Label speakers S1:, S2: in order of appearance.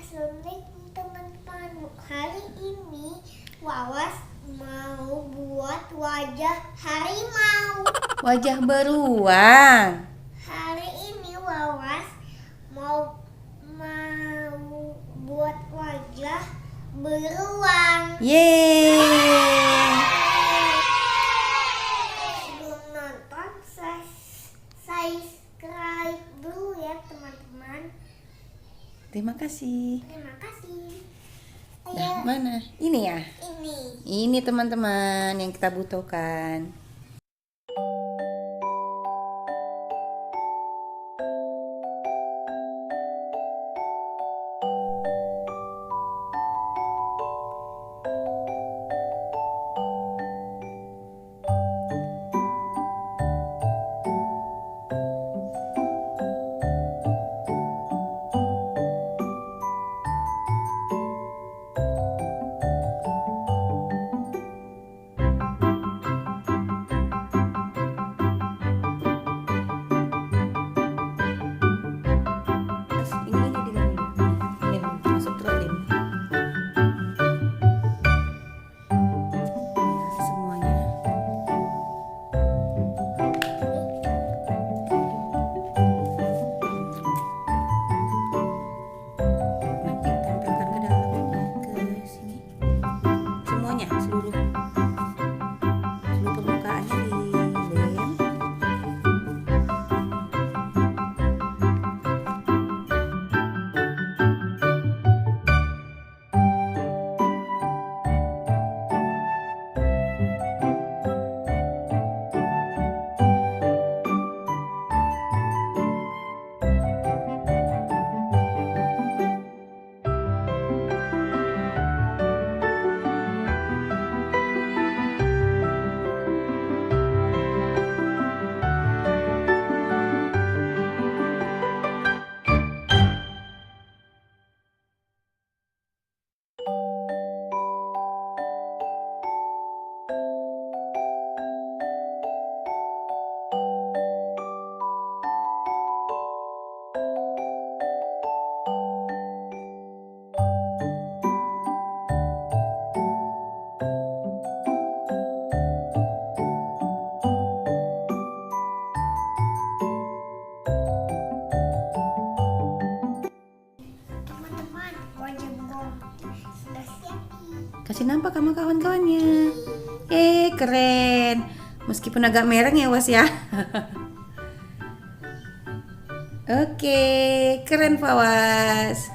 S1: Assalamualaikum teman-teman. Hari ini Wawas mau buat wajah harimau.
S2: Wajah beruang.
S1: Hari ini Wawas mau buat wajah beruang.
S2: Yeay.
S1: Sebelum nonton, subscribe dulu ya teman-teman.
S2: Terima kasih.
S1: Terima kasih.
S2: Nah, mana? Ini ya? Ini teman-teman yang kita butuhkan. Seluruh permukaannya dilem. Kasih nampak sama kawan-kawannya. Keren. Meskipun agak mereng ya Was ya. Oke, keren Fawas.